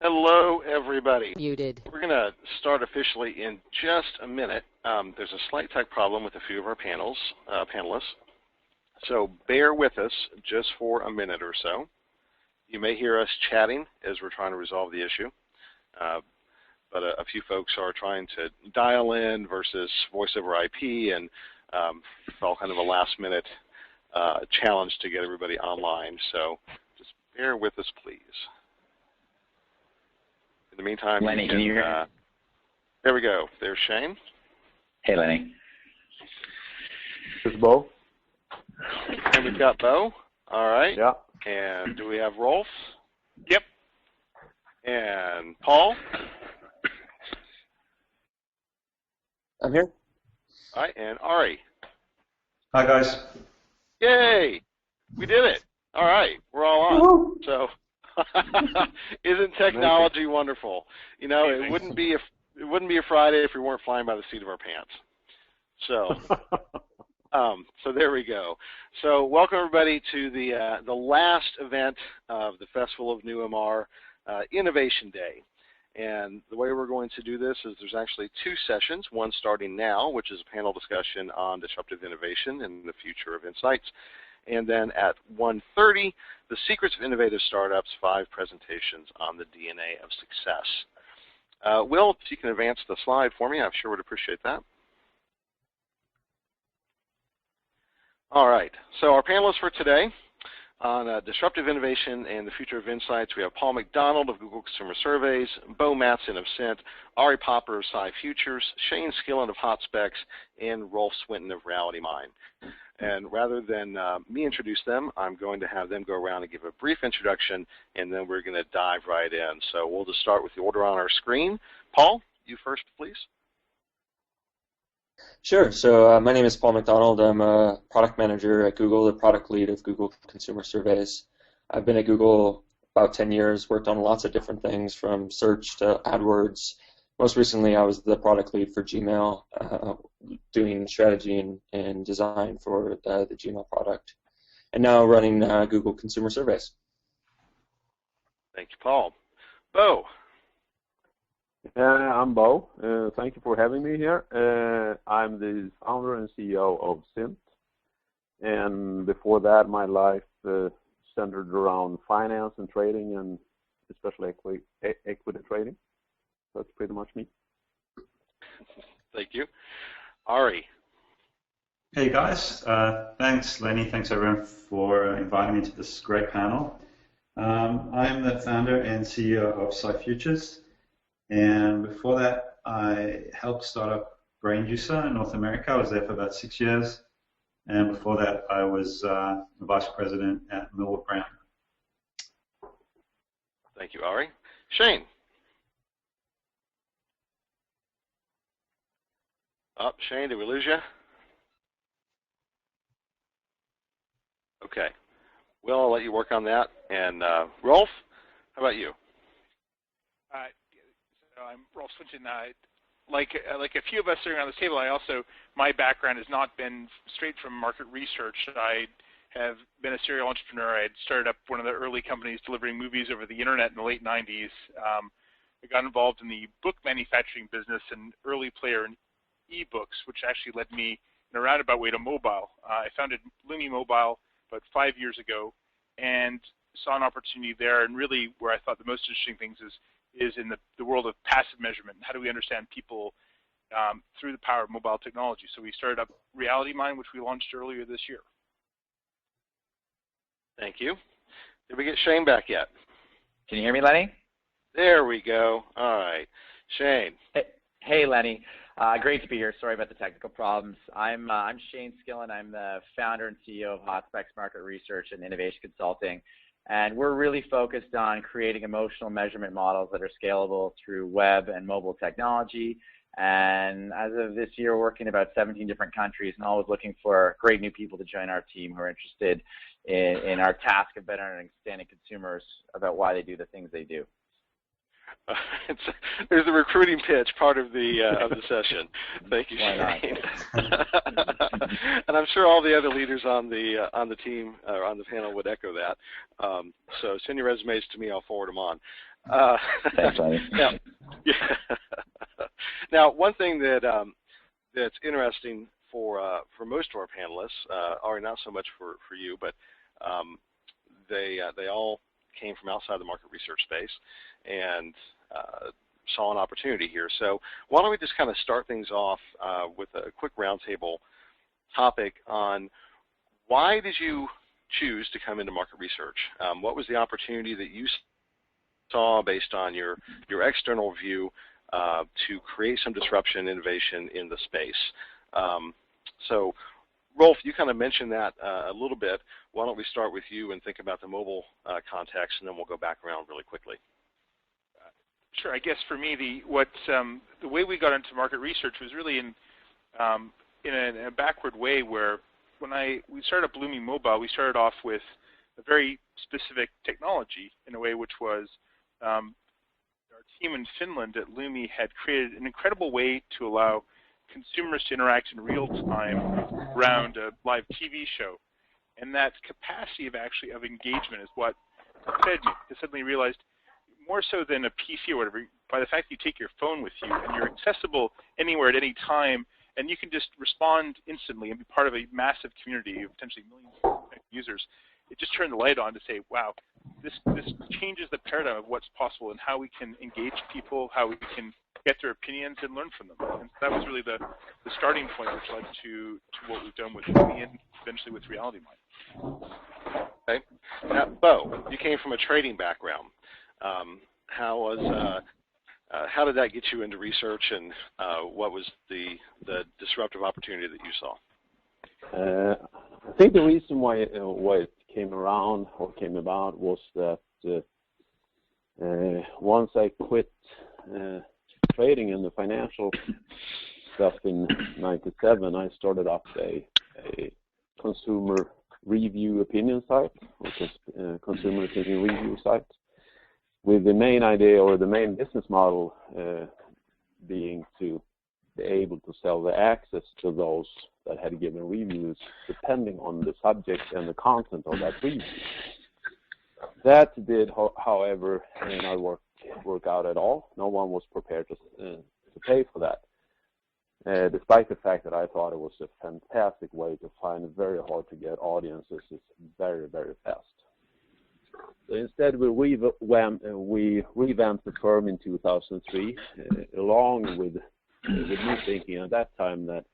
Hello, everybody. Muted. We're going to start officially in just a minute. There's a slight tech problem with a few of our panelists, so bear with us just for a minute or so. You may hear us chatting as we're trying to resolve the issue, but a few folks are trying to dial in versus voice over IP, and felt kind of a last-minute challenge to get everybody online. So just bear with us, please. In the meantime, Lenny, can you hear? There we go. There's Shane. Hey, Lenny. This is Bo. And we've got Bo. All right. Yeah. And do we have Rolfe? Yep. And Paul? I'm here. All right. And Ari? Hi, guys. Yay! We did it. All right. We're all on. So, isn't technology wonderful? You know, it wouldn't be a Friday if we weren't flying by the seat of our pants. So, so there we go. So, welcome everybody to the last event of the Festival of NewMR Innovation Day. And the way we're going to do this is there's actually two sessions, one starting now, which is a panel discussion on disruptive innovation and the future of insights. And then at 1:30, the secrets of innovative startups, 5 presentations on the DNA of success. Will, if you can advance the slide for me, I sure would appreciate that. All right, so our panelists for today on disruptive innovation and the future of insights, we have Paul McDonald of Google Consumer Surveys, Bo Mattsson of Cint, Ari Popper of Sci Futures, Shane Skillen of HotSpecs, and Rolfe Swinton of RealityMind. And rather than me introduce them, I'm going to have them go around and give a brief introduction, and then we're going to dive right in. So we'll just start with the order on our screen. Paul, you first, please. Sure. So my name is Paul McDonald. I'm a product manager at Google, the product lead of Google Consumer Surveys. I've been at Google about 10 years, worked on lots of different things from search to AdWords. Most recently, I was the product lead for Gmail, doing strategy and design for the Gmail product, and now running Google Consumer Surveys. Thank you, Paul. Bo. I'm Bo. Thank you for having me here. I'm the founder and CEO of Cint. And before that, my life centered around finance and trading, and especially equity trading. That's pretty much me. Thank you. Ari. Hey, guys. Thanks, Lenny. Thanks, everyone, for inviting me to this great panel. I'm the founder and CEO of Sci Futures. And before that, I helped start up Brain Juicer in North America. I was there for about 6 years. And before that, I was the vice president at Millward Brown. Thank you, Ari. Shane. Oh, Shane, did we lose you? Okay. Well, I'll let you work on that. And Rolfe, how about you? So I'm Rolfe Swinton. Like a few of us sitting around this table, my background has not been straight from market research. I have been a serial entrepreneur. I had started up one of the early companies delivering movies over the internet in the late 90s. I got involved in the book manufacturing business and early player in e-books, which actually led me in a roundabout way to mobile. I founded Lumi Mobile about 5 years ago and saw an opportunity there, and really where I thought the most interesting things is in the world of passive measurement. How do we understand people through the power of mobile technology? So we started up RealityMind, which we launched earlier this year. Thank you. Did we get Shane back yet? Can you hear me, Lenny? There we go. All right. Shane. Hey, Lenny. Great to be here. Sorry about the technical problems. I'm Shane Skillen. I'm the founder and CEO of HotSpecs Market Research and Innovation Consulting. And we're really focused on creating emotional measurement models that are scalable through web and mobile technology. And as of this year, we're working in about 17 different countries and always looking for great new people to join our team who are interested in our task of better understanding consumers about why they do the things they do. There's the recruiting pitch part of the session. Thank you, Shane. And I'm sure all the other leaders on the team or on the panel would echo that. So send your resumes to me. I'll forward them on. Thanks, Lenny. Now, one thing that's interesting for most of our panelists, or not so much for you, but they all came from outside the market research space and saw an opportunity here. So why don't we just kind of start things off with a quick roundtable topic on why did you choose to come into market research? What was the opportunity that you saw based on your external view to create some disruption and innovation in the space? So Rolfe, you kind of mentioned that a little bit. Why don't we start with you and think about the mobile context, and then we'll go back around really quickly. Sure. I guess for me, the way we got into market research was really in a backward way, where when we started up Lumi Mobile, we started off with a very specific technology in a way, which was our team in Finland at Lumi had created an incredible way to allow consumers to interact in real time around a live TV show. And that capacity of engagement is what fed me. I suddenly realized, more so than a PC or whatever, by the fact that you take your phone with you and you're accessible anywhere at any time, and you can just respond instantly and be part of a massive community of potentially millions of users, it just turned the light on to say, wow, this changes the paradigm of what's possible and how we can engage people, how we can get their opinions and learn from them. And that was really the starting point, which led to what we've done with Lumi and eventually with RealityMind. Okay. Now, Bo, you came from a trading background. How did that get you into research, and what was the disruptive opportunity that you saw? I think the reason why it came around or came about was that once I quit trading in the financial stuff in '97, I started up a consumer review opinion site, which is consumer opinion review site, with the main idea or the main business model being to be able to sell the access to those that had given reviews depending on the subject and the content of that review. That did, however, not work out at all. No one was prepared to pay for that, despite the fact that I thought it was a fantastic way to find very hard to get audiences very, very fast. So instead, we revamped the firm in 2003, along with me thinking at that time that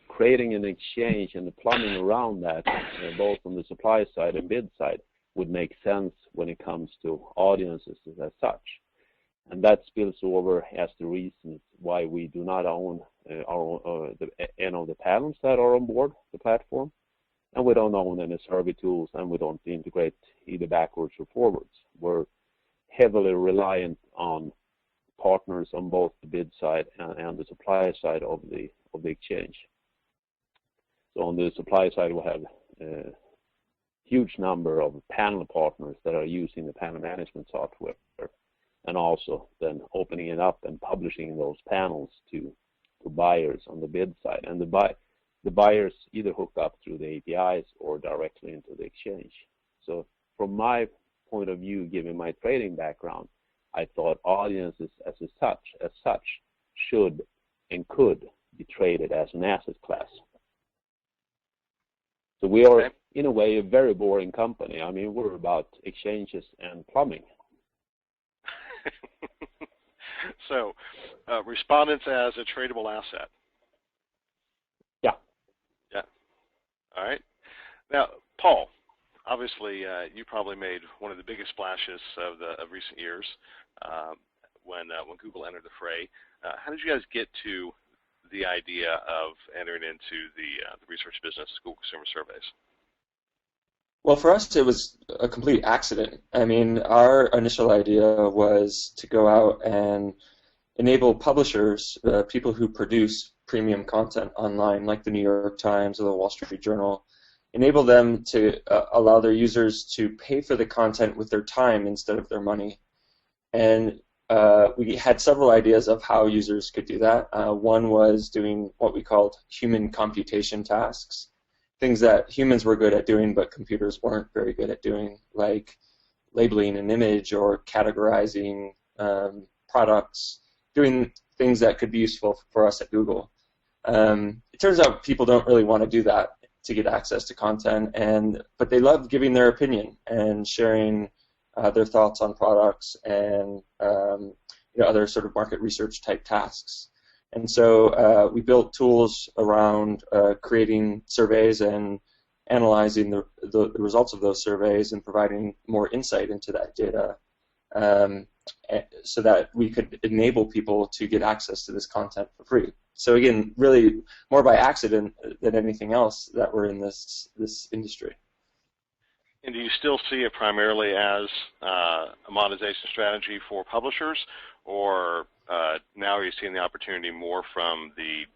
creating an exchange and the plumbing around that, both on the supply side and bid side, would make sense when it comes to audiences as such. And that spills over as the reasons why we do not own any of the panels that are on board the platform. And we don't own any survey tools, and we don't integrate either backwards or forwards. We're heavily reliant on partners on both the bid side and the supply side of the exchange. So on the supply side, we have a huge number of panel partners that are using the panel management software, and also then opening it up and publishing those panels to buyers on the bid side. And the buyers either hook up through the APIs or directly into the exchange. So from my point of view, given my trading background, I thought audiences as such should and could be traded as an asset class. So we are, in a way, a very boring company. I mean, we're about exchanges and plumbing. So, respondents as a tradable asset. Yeah. All right. Now, Paul, obviously, you probably made one of the biggest splashes of recent years when Google entered the fray. How did you guys get to the idea of entering into the research business, Google Consumer Surveys? Well, for us, it was a complete accident. I mean, our initial idea was to go out and enable publishers, people who produce premium content online, like the New York Times or the Wall Street Journal, enable them to allow their users to pay for the content with their time instead of their money. And we had several ideas of how users could do that. One was doing what we called human computation tasks, things that humans were good at doing but computers weren't very good at doing, like labeling an image or categorizing products, doing things that could be useful for us at Google. It turns out people don't really want to do that to get access to content, but they love giving their opinion and sharing their thoughts on products and other sort of market research type tasks. And so we built tools around creating surveys and analyzing the results of those surveys and providing more insight into that data so that we could enable people to get access to this content for free. So again, really more by accident than anything else that we're in this industry. And do you still see it primarily as a monetization strategy for publishers, or now are you seeing the opportunity more from the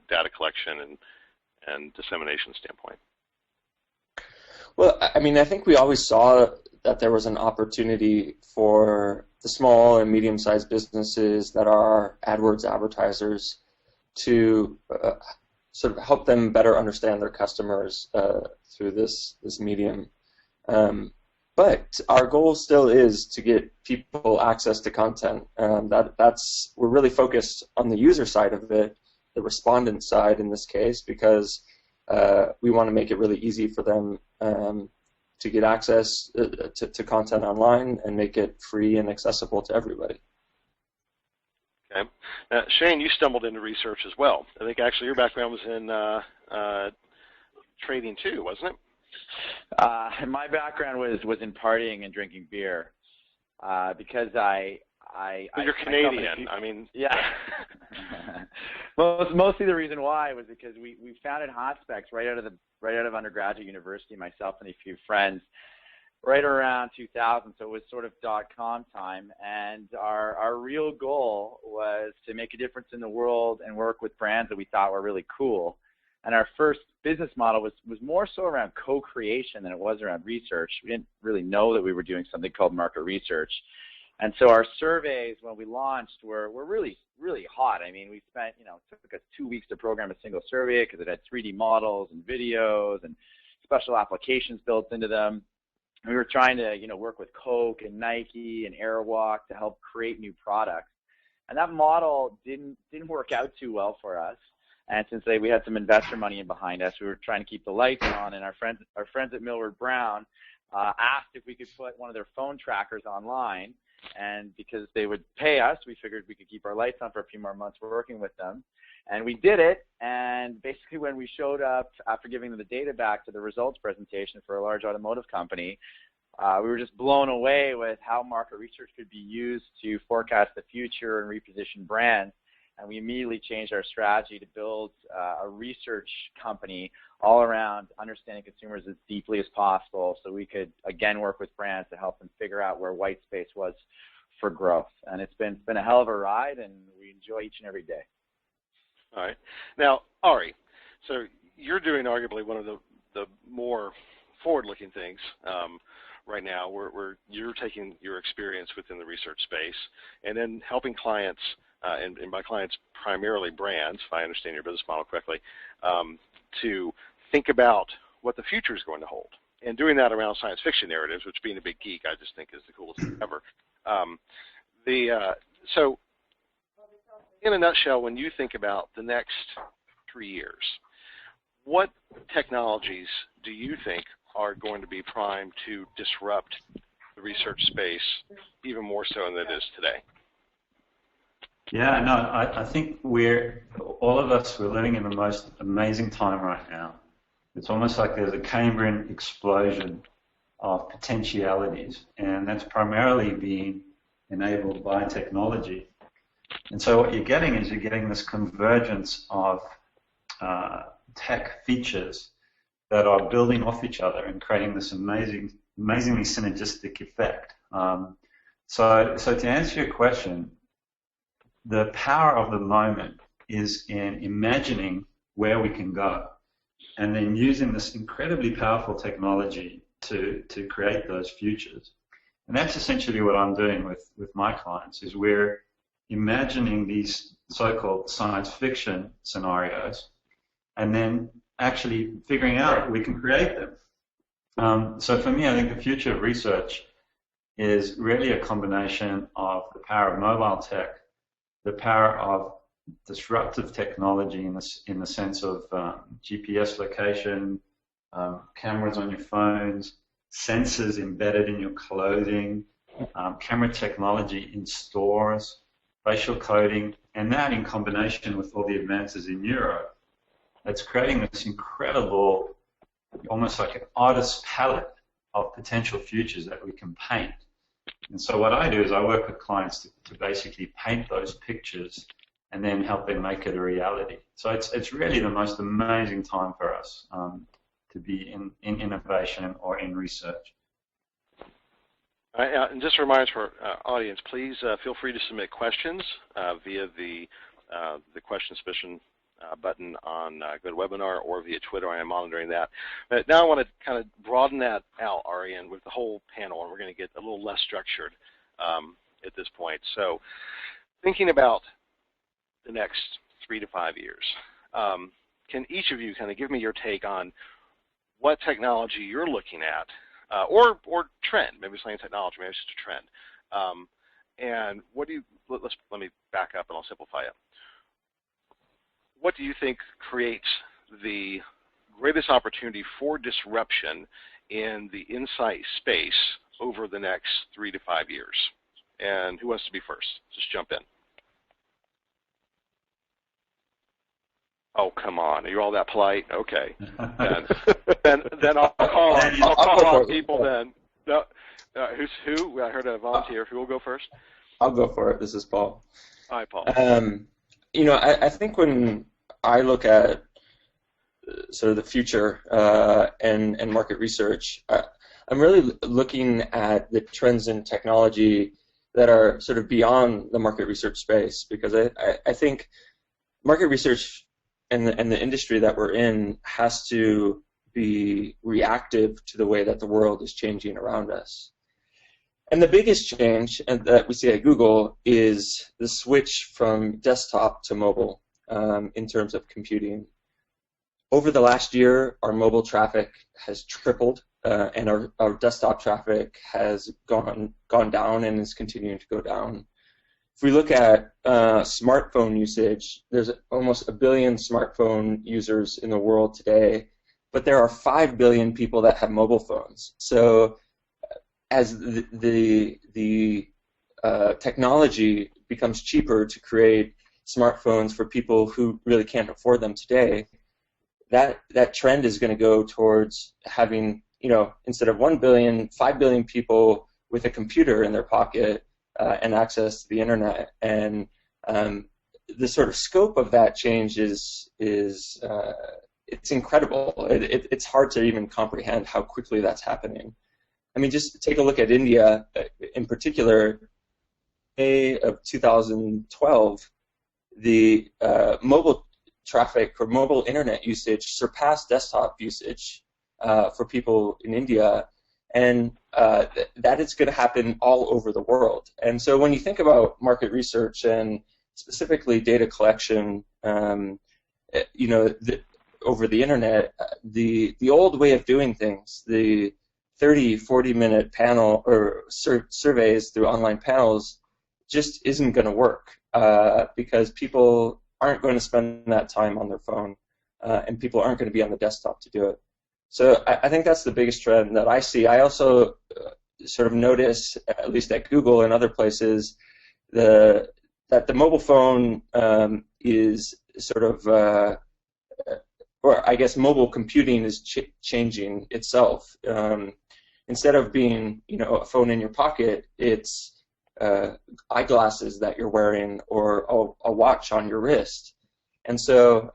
data collection and dissemination standpoint? Well, I mean, I think we always saw that there was an opportunity for the small and medium-sized businesses that are AdWords advertisers to sort of help them better understand their customers through this medium. But our goal still is to get people access to content. We're really focused on the user side of it, the respondent side in this case, because we want to make it really easy for them to get access to content online and make it free and accessible to everybody. Okay. Now, Shane, you stumbled into research as well. I think actually your background was in trading too, wasn't it? My background was in partying and drinking beer because But you're Canadian. I mean, yeah. Mostly the reason why was because we founded HotSpecs right out of undergraduate university, myself and a few friends, right around 2000. So it was sort of .com time, and our real goal was to make a difference in the world and work with brands that we thought were really cool. And our first business model was more so around co-creation than it was around research. We didn't really know that we were doing something called market research. And so our surveys when we launched were really, really hot. I mean, we spent, it took us 2 weeks to program a single survey because it had 3D models and videos and special applications built into them. And we were trying to, work with Coke and Nike and Airwalk to help create new products. And that model didn't work out too well for us. And since we had some investor money in behind us, we were trying to keep the lights on. And our friends at Millward Brown asked if we could put one of their phone trackers online. And because they would pay us, we figured we could keep our lights on for a few more months working with them. And we did it. And basically when we showed up after giving them the data back to the results presentation for a large automotive company, we were just blown away with how market research could be used to forecast the future and reposition brands. And we immediately changed our strategy to build a research company all around understanding consumers as deeply as possible so we could, again, work with brands to help them figure out where white space was for growth. And it's been a hell of a ride, and we enjoy each and every day. All right. Now, Ari, so you're doing arguably one of the more forward-looking things right now where you're taking your experience within the research space and then helping clients, and by clients primarily brands, if I understand your business model correctly, to think about what the future is going to hold. And doing that around science fiction narratives, which being a big geek, I just think is the coolest thing ever. So in a nutshell, when you think about the next 3 years, what technologies do you think are going to be primed to disrupt the research space even more so than it is today? Yeah, no, I think all of us, we're living in the most amazing time right now. It's almost like there's a Cambrian explosion of potentialities, and that's primarily being enabled by technology. And so what you're getting is this convergence of tech features that are building off each other and creating this amazingly synergistic effect. So to answer your question, the power of the moment is in imagining where we can go. and then using this incredibly powerful technology to create those futures. And that's essentially what I'm doing with my clients, is we're imagining these so-called science fiction scenarios and then actually figuring out we can create them. So for me, I think the future of research is really a combination of the power of mobile tech, the power of disruptive technology in the sense of GPS location, cameras on your phones, sensors embedded in your clothing, camera technology in stores, facial coding, and that in combination with all the advances in neuro, it's creating this incredible, almost like an artist's palette of potential futures that we can paint. And so what I do is I work with clients to basically paint those pictures and then help them make it a reality. So it's really the most amazing time for us to be in innovation or in research. And just a reminder to our audience, please feel free to submit questions via the question submission button on GoToWebinar or via Twitter. I am monitoring that. But now I want to kind of broaden that out, Arian, with the whole panel, and we're going to get a little less structured at this point. So thinking about the next 3 to 5 years, can each of you kind of give me your take on what technology you're looking at, or trend, maybe it's not technology, maybe it's just a trend. And what do you, let me back up and I'll simplify it. What do you think creates the greatest opportunity for disruption in the insight space over the next 3 to 5 years? And who wants to be first? Just jump in. Oh, come on. Are you all that polite? Okay. Then I'll call on people then. No, who's who? I heard a volunteer. Who will go first? I'll go for it. This is Paul. Hi, Paul. You know, I think when I look at sort of the future and market research, I'm really looking at the trends in technology that are sort of beyond the market research space, because I think market research and the industry that we're in has to be reactive to the way that the world is changing around us. And the biggest change that we see at Google is the switch from desktop to mobile in terms of computing. Over the last year, our mobile traffic has tripled, and our desktop traffic has gone down and is continuing to go down. If we look at smartphone usage, there's almost 1 billion smartphone users in the world today, but there are 5 billion people that have mobile phones. So as the technology becomes cheaper to create smartphones for people who really can't afford them today, that trend is going to go towards having, you know, instead of 1 billion, 5 billion people with a computer in their pocket and access to the internet. And the sort of scope of that change is it's incredible. It's hard to even comprehend how quickly that's happening. I mean, just take a look at India in particular. May of 2012, the mobile traffic or mobile internet usage surpassed desktop usage for people in India, and that is going to happen all over the world. And so when you think about market research and specifically data collection, you know, over the internet, the old way of doing things, the 30, 40-minute panel or surveys through online panels just isn't going to work because people aren't going to spend that time on their phone and people aren't going to be on the desktop to do it. So I think that's the biggest trend that I see. I also sort of notice, at least at Google and other places, that the mobile phone is sort of, or I guess mobile computing is changing itself. Instead of being, you know, a phone in your pocket, it's eyeglasses that you're wearing or a watch on your wrist. And so,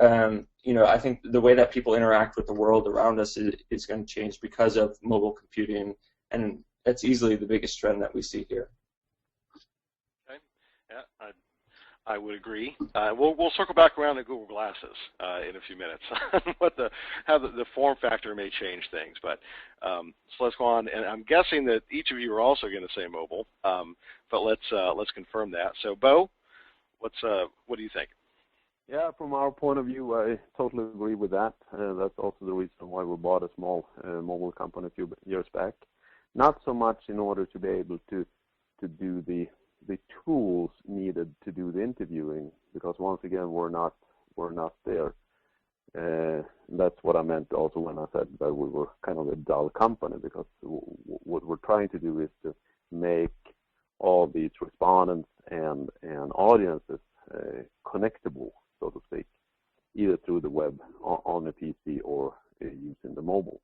you know, I think the way that people interact with the world around us is going to change because of mobile computing, and that's easily the biggest trend that we see here. Okay. Yeah, I would agree. We'll circle back around to Google Glasses in a few minutes. How the form factor may change things. But so let's go on. And I'm guessing that each of you are also going to say mobile. But let's confirm that. So Bo, what do you think? Yeah, from our point of view, I totally agree with that. That's also the reason why we bought a small mobile company a few years back. Not so much in order to be able to do the tools needed to do the interviewing, because once again we're not there. That's what I meant also when I said that we were kind of a dull company, because what we're trying to do is to make all these respondents and audiences connectable, so to speak, either through the web, on a PC, or using the mobile.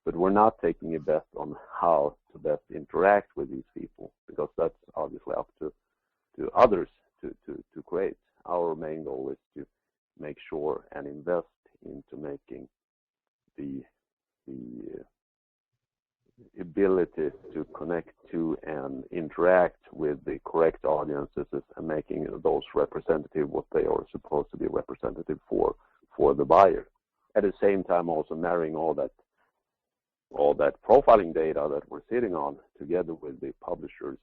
But we're not taking a bet on how to best interact with these people, because that's obviously up to others to create. Our main goal is to make sure and invest into making the ability to connect to and interact with the correct audiences and making those representative what they are supposed to be representative for the buyer. At the same time, also marrying all that profiling data that we're sitting on, together with the publishers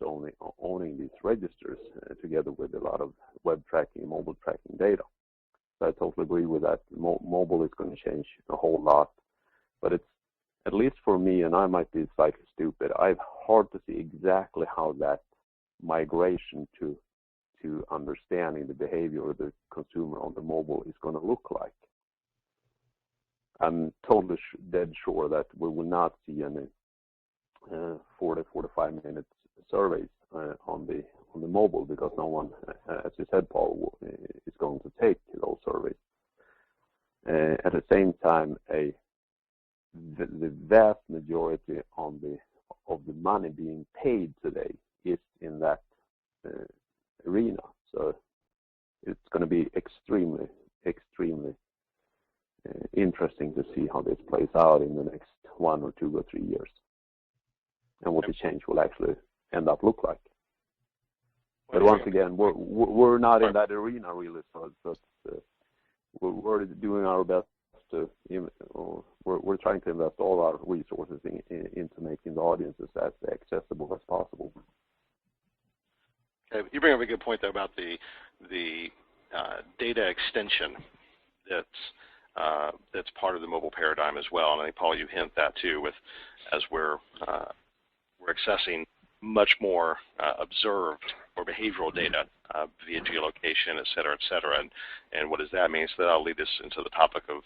owning these registers, together with a lot of web tracking, mobile tracking data. So I totally agree with that. Mobile is going to change a whole lot, but it's, at least for me, and I might be slightly stupid, I've hard to see exactly how that migration to understanding the behavior of the consumer on the mobile is going to look like. I'm totally dead sure that we will not see any 45 minute surveys on the mobile, because no one, as you said, Paul, is going to take those surveys. At the same time, the vast majority of the money being paid today is in that arena. So it's going to be extremely interesting to see how this plays out in the next 1 or 2 or 3 years, and what the change will actually end up look like. But once again, we're not in that arena really, so we're doing our best to, we're trying to invest all our resources into making the audiences as accessible as possible. Okay, you bring up a good point though about the data extension that's part of the mobile paradigm as well, and I think, Paul, you hint that too, as we're accessing much more observed or behavioral data via geolocation, et cetera, and what does that mean? So that'll lead us into the topic of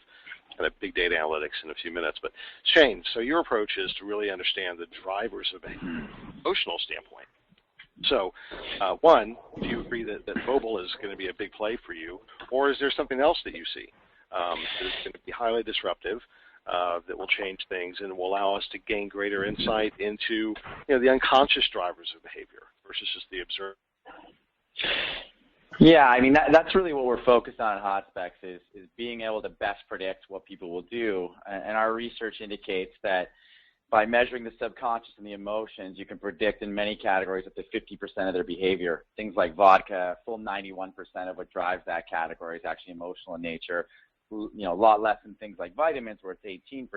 kind of big data analytics in a few minutes. But Shane, so your approach is to really understand the drivers of behavior from an emotional standpoint. So, one, do you agree that mobile is going to be a big play for you, or is there something else that you see that is going to be highly disruptive, that will change things and will allow us to gain greater insight into the unconscious drivers of behavior versus just the observed? Yeah, I mean, that's really what we're focused on at HotSpecs is being able to best predict what people will do. And our research indicates that by measuring the subconscious and the emotions, you can predict in many categories up to 50% of their behavior. Things like vodka, full 91% of what drives that category is actually emotional in nature. A lot less than things like vitamins, where it's 18%.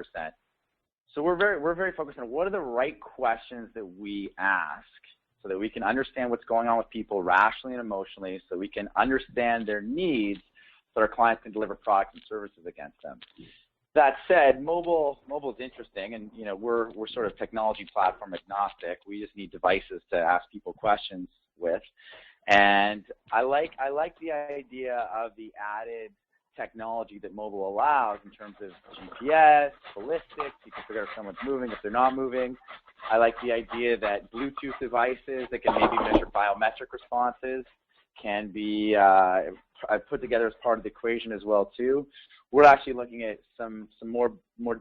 So we're very focused on what are the right questions that we ask, so that we can understand what's going on with people rationally and emotionally, so we can understand their needs, so our clients can deliver products and services against them. That said, mobile is interesting, and we're sort of technology platform agnostic. We just need devices to ask people questions with, and I like the idea of the added technology that mobile allows in terms of GPS, ballistics. You can figure out if someone's moving, if they're not moving. I like the idea that Bluetooth devices that can maybe measure biometric responses can be put together as part of the equation as well too. We're actually looking at some more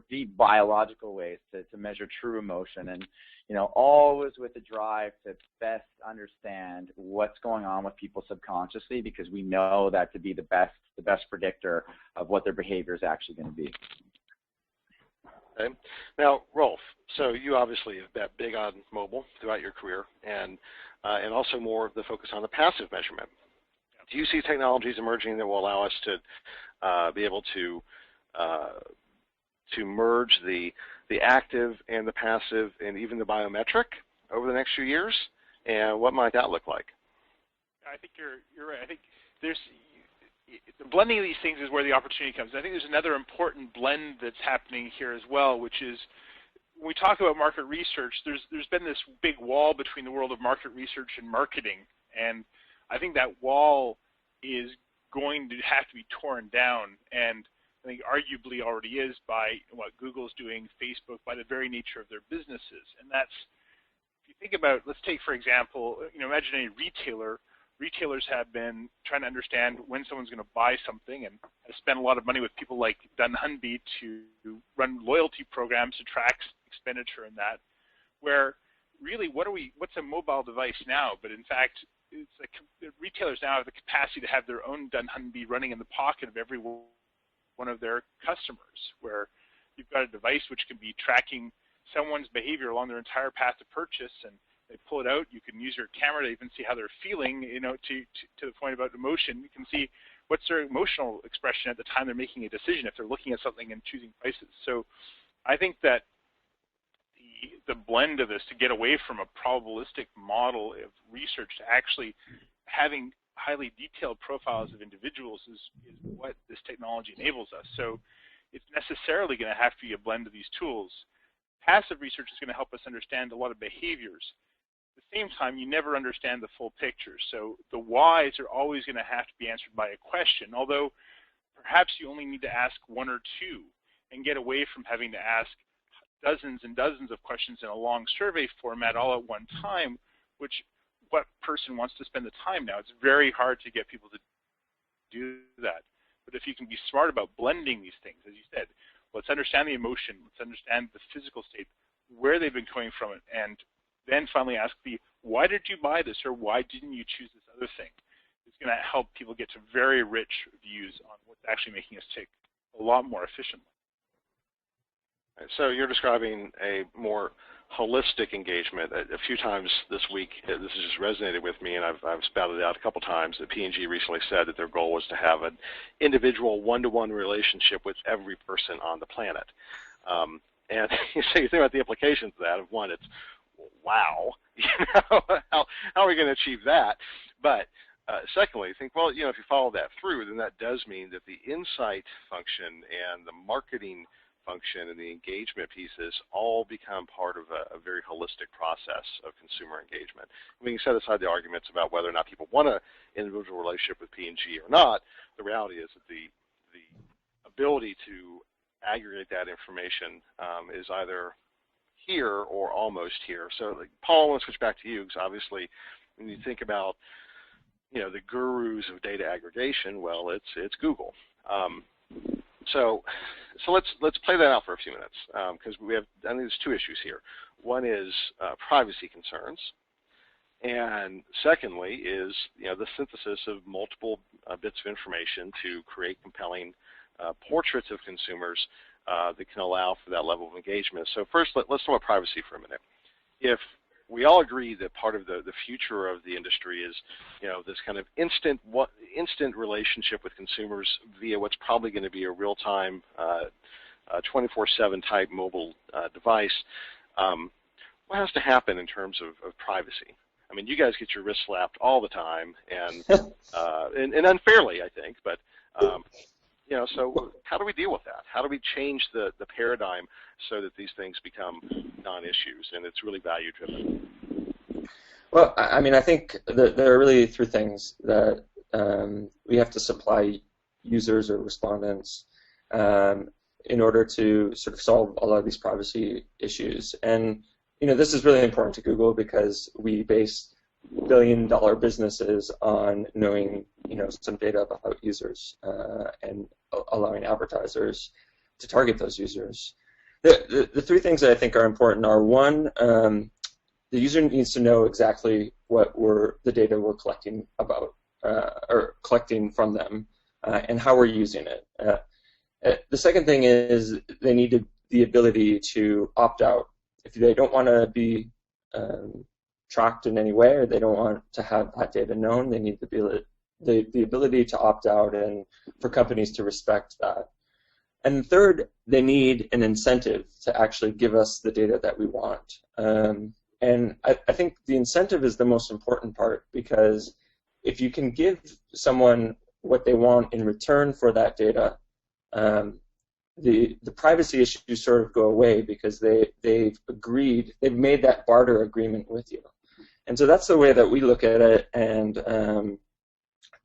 deep biological ways to measure true emotion, and always with the drive to best understand what's going on with people subconsciously, because we know that to be the best predictor of what their behavior is actually going to be. Okay. Now, Rolfe, so you obviously have bet big on mobile throughout your career, and also more of the focus on the passive measurement. do you see technologies emerging that will allow us to be able to merge the active and the passive and even the biometric over the next few years? And what might that look like? I think you're right. I think the blending of these things is where the opportunity comes. I think there's another important blend that's happening here as well, which is when we talk about market research, there's been this big wall between the world of market research and marketing, and I think that wall is going to have to be torn down, and I think arguably already is by what Google's doing, Facebook, by the very nature of their businesses. And that's, if you think about, let's take for example, imagine a retailer. Retailers have been trying to understand when someone's going to buy something, and have spent a lot of money with people like Dunnhumby to run loyalty programs to track expenditure in that, where really what's a mobile device now? But in fact, it's like retailers now have the capacity to have their own Dunnhumby running in the pocket of every one of their customers, where you've got a device which can be tracking someone's behavior along their entire path to purchase, and they pull it out. You can use your camera to even see how they're feeling, to the point about emotion. You can see what's their emotional expression at the time they're making a decision if they're looking at something and choosing prices. So I think that the blend of this, to get away from a probabilistic model of research to actually having highly detailed profiles of individuals is what this technology enables us. So it's necessarily going to have to be a blend of these tools. Passive research is going to help us understand a lot of behaviors. At the same time, you never understand the full picture. So the whys are always going to have to be answered by a question, although perhaps you only need to ask one or two and get away from having to ask dozens and dozens of questions in a long survey format all at one time, which what person wants to spend the time now? It's very hard to get people to do that. But if you can be smart about blending these things, as you said, let's understand the emotion, let's understand the physical state, where they've been coming from it, and then finally ask why did you buy this, or why didn't you choose this other thing? It's going to help people get to very rich views on what's actually making us tick a lot more efficiently. So you're describing a more holistic engagement. A few times this week, this has just resonated with me, and I've spouted out a couple times that P&G recently said that their goal was to have an individual one-to-one relationship with every person on the planet. And so you think about the implications of that. Of one, it's wow, how are we going to achieve that? But secondly, think, well, if you follow that through, then that does mean that the insight function and the marketing function and the engagement pieces all become part of a very holistic process of consumer engagement. We can set aside the arguments about whether or not people want an individual relationship with P&G or not. The reality is that the ability to aggregate that information is either here or almost here. So, Paul, I want to switch back to you, because obviously when you think about the gurus of data aggregation, well, it's Google. So let's play that out for a few minutes, because I think there's two issues here. One is privacy concerns, and secondly is the synthesis of multiple bits of information to create compelling portraits of consumers that can allow for that level of engagement. So first, let's talk about privacy for a minute. If we all agree that part of the future of the industry is, this kind of instant relationship with consumers via what's probably going to be a real-time, 24/7 type mobile device. What has to happen in terms of privacy? I mean, you guys get your wrist slapped all the time, and unfairly, I think. But so how do we deal with that? How do we change the paradigm so that these things become non-issues and it's really value-driven? Well, I mean, I think that there are really three things that we have to supply users or respondents in order to sort of solve a lot of these privacy issues. And this is really important to Google because we base billion-dollar businesses on knowing some data about users and allowing advertisers to target those users. The three things that I think are important are, one, the user needs to know exactly what the data we're collecting about or collecting from them and how we're using it. The second thing is they need the ability to opt out. If they don't want to be tracked in any way, or they don't want to have that data known, they need the the ability to opt out and for companies to respect that. And third, they need an incentive to actually give us the data that we want. And I think the incentive is the most important part, because if you can give someone what they want in return for that data, the privacy issues sort of go away, because they've made that barter agreement with you. And so that's the way that we look at it. And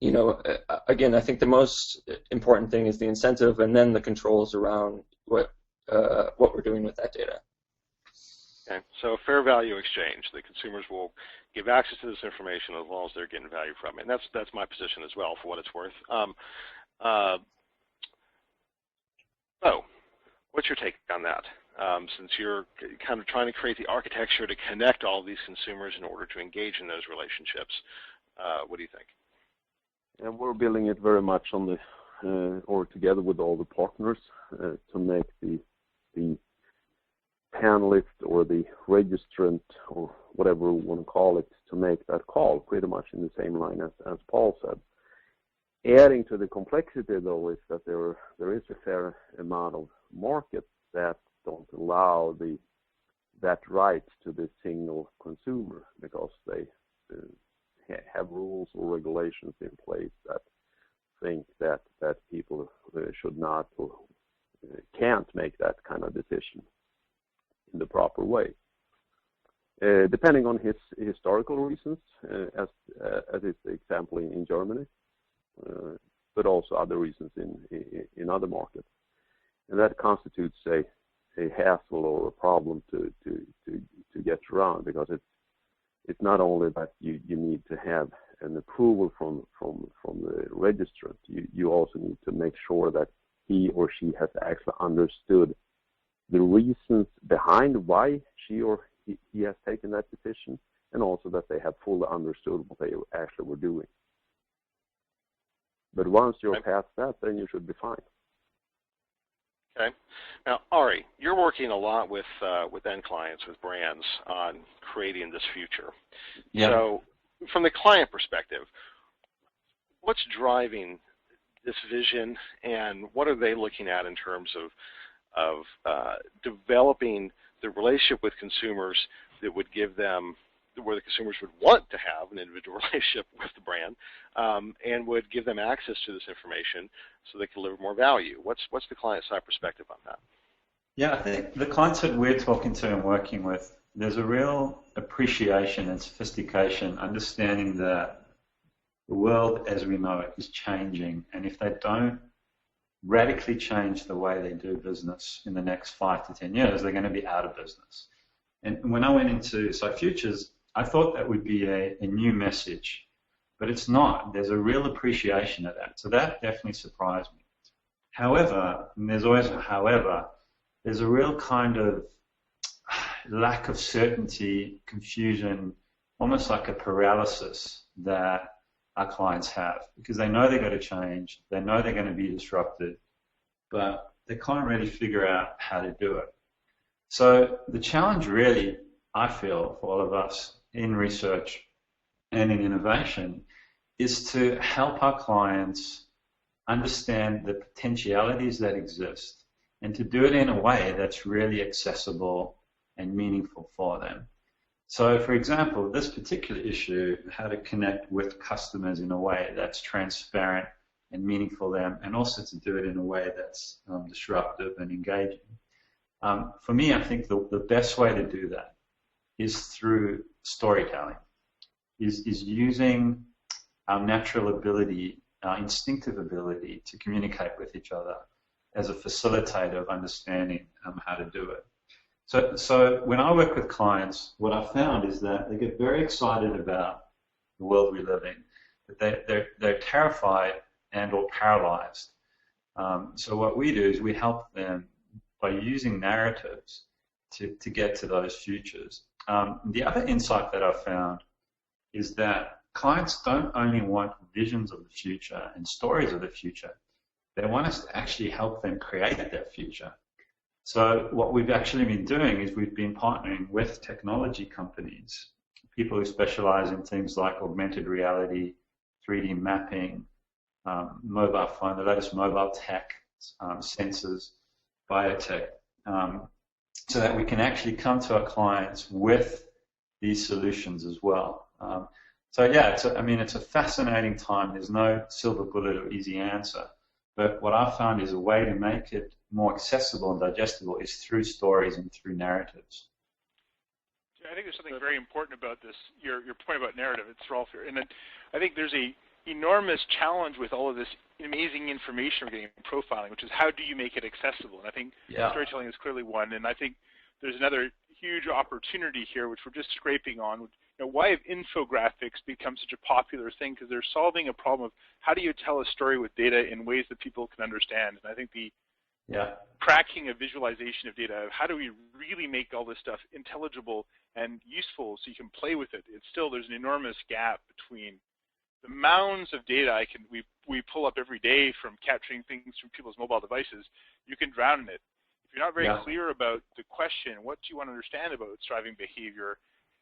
you know, again, I think the most important thing is the incentive, and then the controls around what we're doing with that data. Okay, so fair value exchange. The consumers will give access to this information as long as they're getting value from it. And that's my position as well, for what it's worth. So, what's your take on that? Since you're kind of trying to create the architecture to connect all of these consumers in order to engage in those relationships, what do you think? And we're building it very much on the, or together with all the partners, to make the panelist or the registrant, or whatever we want to call it, to make that call pretty much in the same line as Paul said. Adding to the complexity, though, is that there is a fair amount of markets that don't allow that right to the single consumer, because they have rules or regulations in place that think that people should not or can't make that kind of decision in the proper way. Depending on his historical reasons, as is the example in Germany, but also other reasons in other markets. And that constitutes a hassle or a problem to get around, because it's not only that you need to have an approval from the registrant, you also need to make sure that he or she has actually understood the reasons behind why she or he has taken that decision, and also that they have fully understood what they actually were doing. But once you're past that, then you should be fine. Okay. Now, Ari, you're working a lot with end clients, with brands, on creating this future. Yeah. So, from the client perspective, what's driving this vision, and what are they looking at in terms of developing the relationship with consumers that would give them, where the consumers would want to have an individual relationship with the brand, and would give them access to this information so they can deliver more value? What's the client side perspective on that? Yeah, I think the clients that we're talking to and working with, there's a real appreciation and sophistication, understanding that the world as we know it is changing, and if they don't radically change the way they do business in the next 5 to 10 years, they're going to be out of business. And when I went into SciFutures, I thought that would be a new message, but it's not. There's a real appreciation of that. So that definitely surprised me. However, and there's always a however, there's a real kind of lack of certainty, confusion, almost like a paralysis that our clients have, because they know they've got to change, they know they're going to be disrupted, but they can't really figure out how to do it. So the challenge really, I feel, for all of us in research and in innovation is to help our clients understand the potentialities that exist, and to do it in a way that's really accessible and meaningful for them. So, for example, this particular issue, how to connect with customers in a way that's transparent and meaningful to them, and also to do it in a way that's disruptive and engaging. For me, I think the best way to do that is through storytelling, is using our natural ability, our instinctive ability to communicate with each other as a facilitator of understanding how to do it. So when I work with clients, what I've found is that they get very excited about the world we live in, but they're terrified and or paralyzed. So what we do is we help them by using narratives to get to those futures. The other insight that I've found is that clients don't only want visions of the future and stories of the future, they want us to actually help them create their future. So what we've actually been doing is we've been partnering with technology companies, people who specialize in things like augmented reality, 3D mapping, mobile phone, the latest mobile tech, sensors, biotech, so that we can actually come to our clients with these solutions as well. So yeah, it's a fascinating time. There's no silver bullet or easy answer. But what I've found is a way to make it more accessible and digestible is through stories and through narratives. I think there's something very important about this, your point about narrative. It's Rolfe here. And I think there's a enormous challenge with all of this amazing information we're getting in profiling, which is how do you make it accessible? And I think storytelling is clearly one. And I think there's another huge opportunity here, which we're just scraping on. Why have infographics become such a popular thing? Because they're solving a problem of how do you tell a story with data in ways that people can understand. And I think the cracking a visualization of data, how do we really make all this stuff intelligible and useful so you can play with it? It's still, there's an enormous gap between the mounds of data we pull up every day from capturing things from people's mobile devices. You can drown in it. If you're not very clear about the question, what do you want to understand about driving behavior?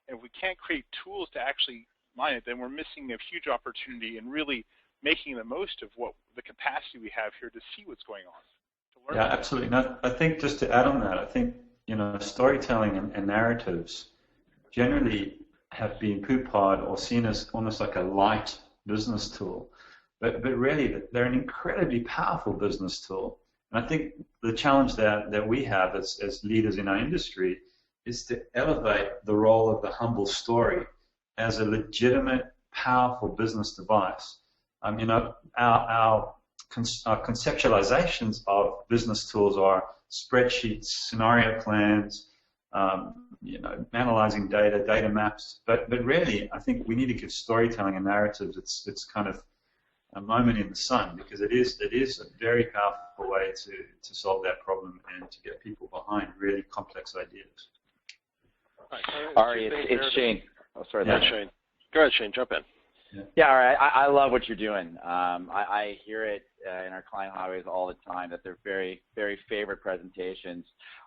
And if we can't create tools to actually mine it, then we're missing a huge opportunity in really making the most of what the capacity we have here to see what's going on. Yeah, absolutely. No, I think just to add on that, I think storytelling and narratives generally have been poo-pawed or seen as almost like a light business tool, but really they're an incredibly powerful business tool. And I think the challenge that we have as leaders in our industry is to elevate the role of the humble story as a legitimate, powerful business device. Our conceptualizations of business tools are spreadsheets, scenario plans, analyzing data maps. But really, I think we need to give storytelling and narratives it's kind of a moment in the sun, because it is a very powerful way to solve that problem and to get people behind really complex ideas. Ari, it's Shane. Oh, sorry. Yeah, Shane. Go ahead, Shane. Jump in. Yeah, all right. I love what you're doing. I hear it in our client highways all the time that their very, very favorite presentations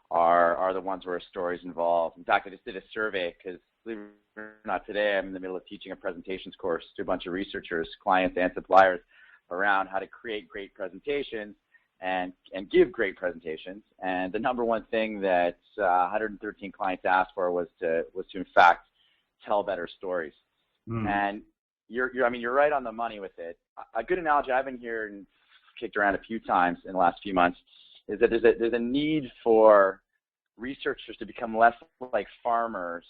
are the ones where a story's involved. In fact, I just did a survey because, believe it or not, today I'm in the middle of teaching a presentations course to a bunch of researchers, clients, and suppliers around how to create great presentations and give great presentations. And the number one thing that 113 clients asked for was to in fact tell better stories. And you're right on the money with it. A good analogy I've been here and kicked around a few times in the last few months is that there's a need for researchers to become less like farmers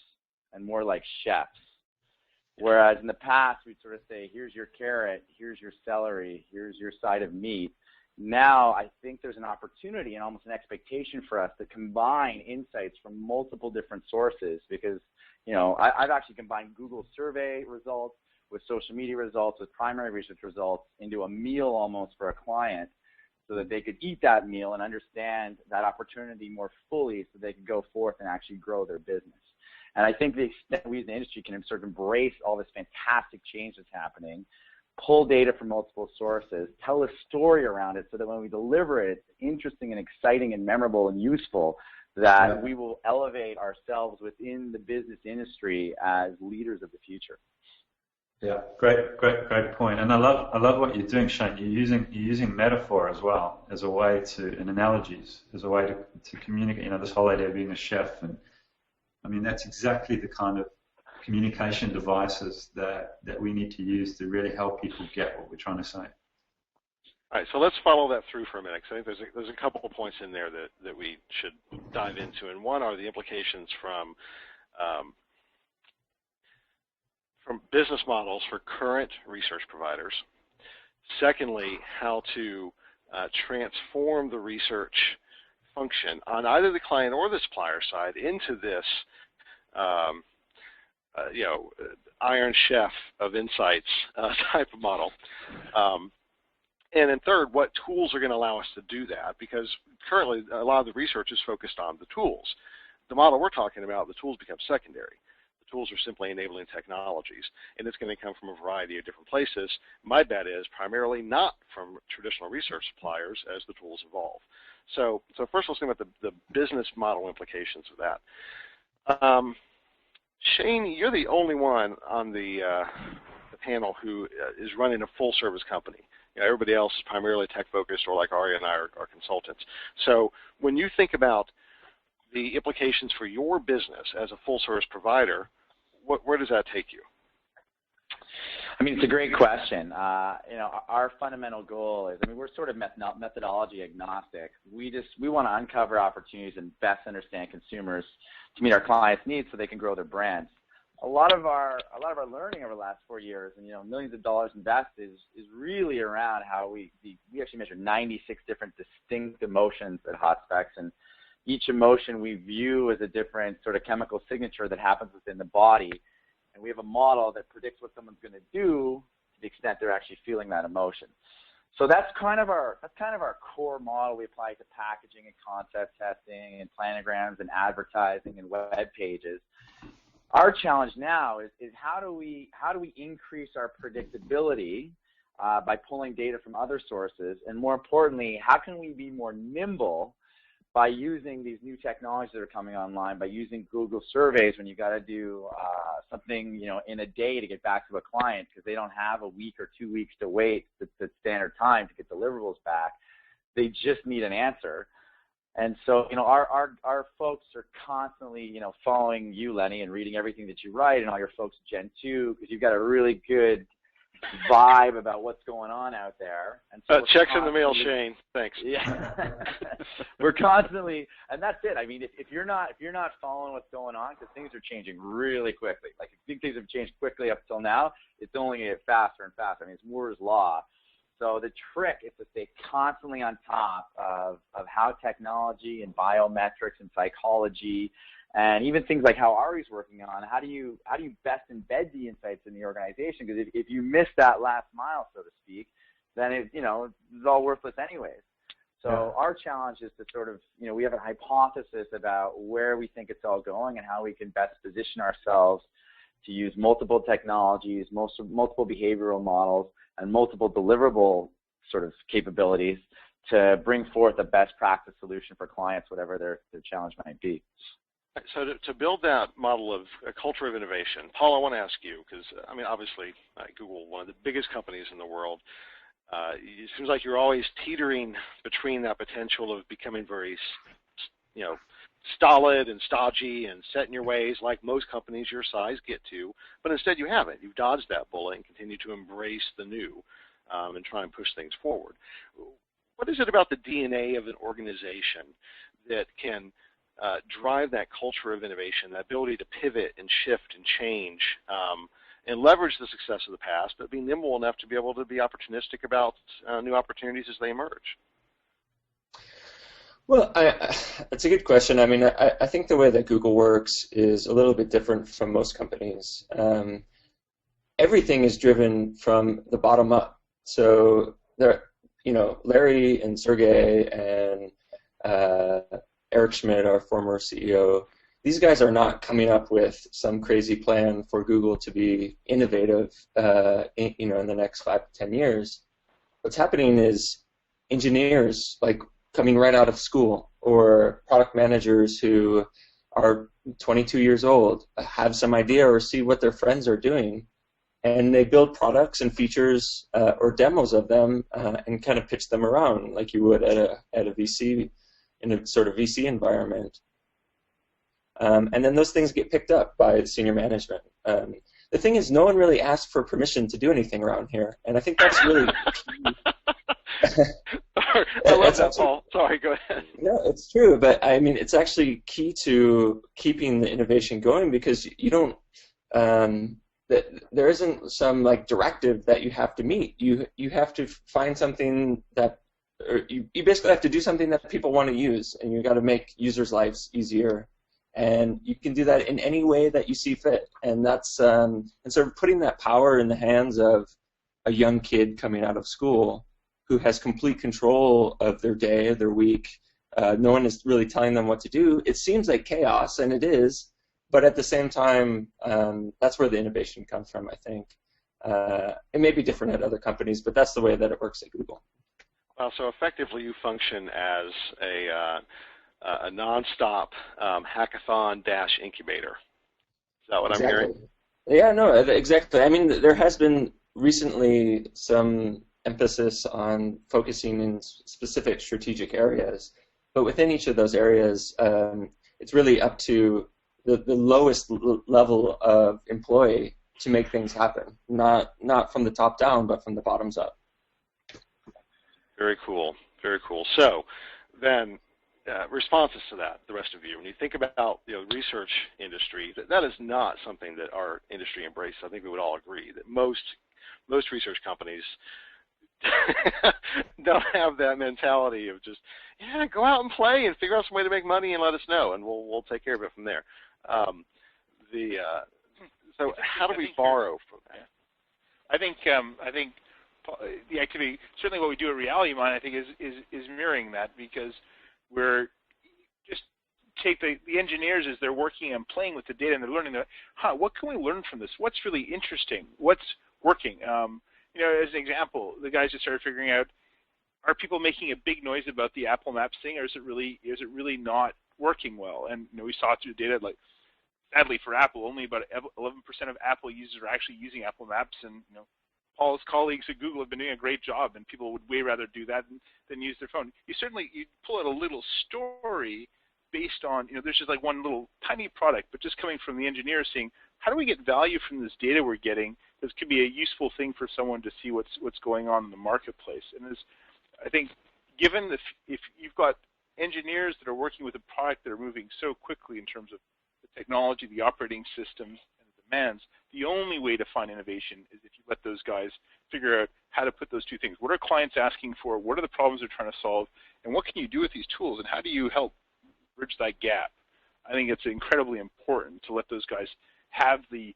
and more like chefs. Whereas in the past we'd sort of say, here's your carrot, here's your celery, here's your side of meat. Now I think there's an opportunity and almost an expectation for us to combine insights from multiple different sources, because I've actually combined Google survey results with social media results, with primary research results into a meal almost for a client, so that they could eat that meal and understand that opportunity more fully, so they could go forth and actually grow their business. And I think the extent we as an industry can sort of embrace all this fantastic change that's happening, pull data from multiple sources, tell a story around it, so that when we deliver it, it's interesting and exciting and memorable and useful, that we will elevate ourselves within the business industry as leaders of the future. Yeah, great point. And I love what you're doing, Shane. You're using metaphor as well as a way and analogies as a way to communicate. This whole idea of being a chef, and I mean that's exactly the kind of communication devices that we need to use to really help people get what we're trying to say. All right, so let's follow that through for a minute, because I think there's a couple of points in there that we should dive into, and one are the implications from business models for current research providers. Secondly, how to transform the research function on either the client or the supplier side into this, Iron Chef of insights type of model. And then third, what tools are going to allow us to do that? Because currently a lot of the research is focused on the tools. The model we're talking about, the tools become secondary. The tools are simply enabling technologies, and it's going to come from a variety of different places. My bet is primarily not from traditional research suppliers as the tools evolve. So first let's think about the business model implications of that. Shane, you're the only one on the panel who is running a full-service company. You know, everybody else is primarily tech-focused, or like Ari and I are consultants. So when you think about the implications for your business as a full-service provider, where does that take you? I mean, it's a great question. You know, our fundamental goal is, I mean, we're sort of methodology agnostic. We want to uncover opportunities and best understand consumers to meet our clients' needs so they can grow their brands. A lot of our learning over the last 4 years, and, you know, millions of dollars invested, is really around how we actually measure 96 different distinct emotions at HotSpecs, and each emotion we view as a different sort of chemical signature that happens within the body. And we have a model that predicts what someone's going to do to the extent they're actually feeling that emotion. So that's kind of our core model we apply to packaging and concept testing and planograms and advertising and web pages. Our challenge now is how do we increase our predictability by pulling data from other sources, and more importantly, how can we be more nimble by using these new technologies that are coming online, by using Google surveys when you got to do something, you know, in a day to get back to a client because they don't have a week or 2 weeks to wait the standard time to get deliverables back. They just need an answer. And so, you know, our folks are constantly, you know, following you, Lenny, and reading everything that you write, and all your folks at Gen 2, because you've got a really good vibe about what's going on out there. And so checks in the mail, Shane. Thanks. Yeah, we're constantly, and that's it. I mean, if you're not following what's going on, because things are changing really quickly. Like, if you think things have changed quickly up till now, it's only going to get faster and faster. I mean, it's Moore's law. So the trick is to stay constantly on top of how technology and biometrics and psychology, and even things like how Ari's working on, how do you best embed the insights in the organization? Because if you miss that last mile, so to speak, then it's all worthless anyways. So our challenge is to sort of, you know, we have a hypothesis about where we think it's all going and how we can best position ourselves to use multiple technologies, multiple behavioral models, and multiple deliverable sort of capabilities to bring forth a best practice solution for clients, whatever their challenge might be. So to build that model of a culture of innovation, Paul, I want to ask you, because, I mean, obviously, Google, one of the biggest companies in the world, it seems like you're always teetering between that potential of becoming very, you know, stolid and stodgy and set in your ways like most companies your size get to, but instead you haven't. You've dodged that bullet and continue to embrace the new and try and push things forward. What is it about the DNA of an organization that can drive that culture of innovation, that ability to pivot and shift and change and leverage the success of the past, but be nimble enough to be able to be opportunistic about new opportunities as they emerge? Well, that's a good question. I mean, I think the way that Google works is a little bit different from most companies. Everything is driven from the bottom up. So there, you know, Larry and Sergey and Eric Schmidt, our former CEO, these guys are not coming up with some crazy plan for Google to be innovative, in the next 5 to 10 years. What's happening is engineers, like, coming right out of school, or product managers who are 22 years old, have some idea or see what their friends are doing, and they build products and features or demos of them and kind of pitch them around like you would at a VC, in a sort of VC environment. And then those things get picked up by senior management. The thing is, no one really asked for permission to do anything around here, and I think that's really I love that, Paul. Sorry, go ahead. No, it's true, but I mean, it's actually key to keeping the innovation going, because you don't, there isn't some like directive that you have to meet. You have to find something that, or you basically have to do something that people want to use, and you got to make users' lives easier. And you can do that in any way that you see fit, and that's and sort of putting that power in the hands of a young kid coming out of school who has complete control of their day, their week. No one is really telling them what to do. It seems like chaos, and it is, but at the same time, that's where the innovation comes from, I think. It may be different at other companies, but that's the way that it works at Google. Well, so effectively you function as a nonstop hackathon-incubator. Is that what I'm hearing? Yeah, no, exactly. I mean, there has been recently some emphasis on focusing in specific strategic areas, but within each of those areas, it's really up to the lowest level of employee to make things happen, not from the top down, but from the bottoms up. Very cool, very cool. So then, responses to that, the rest of you, when you think about the research industry, that is not something that our industry embraces. I think we would all agree that most research companies don't have that mentality of just, yeah, go out and play and figure out some way to make money and let us know, and we'll take care of it from there. So how do we borrow from that? I think the activity, certainly what we do at Reality Mine, I think is mirroring that, because we're just take the engineers as they're working and playing with the data and they're learning that, what can we learn from this? What's really interesting? What's working? As an example, the guys just started figuring out, are people making a big noise about the Apple Maps thing, or is it really not working well? And we saw through the data, like, sadly for Apple, only about 11% of Apple users are actually using Apple Maps, and Paul's colleagues at Google have been doing a great job, and people would way rather do that than use their phone. You pull out a little story based on, there's just like one little tiny product, but just coming from the engineers saying, how do we get value from this data we're getting? This could be a useful thing for someone to see what's going on in the marketplace. And I think, given if you've got engineers that are working with a product that are moving so quickly in terms of the technology, the operating systems, and the demands, the only way to find innovation is if you let those guys figure out how to put those two things. What are clients asking for? What are the problems they're trying to solve? And what can you do with these tools? And how do you help bridge that gap? I think it's incredibly important to let those guys have the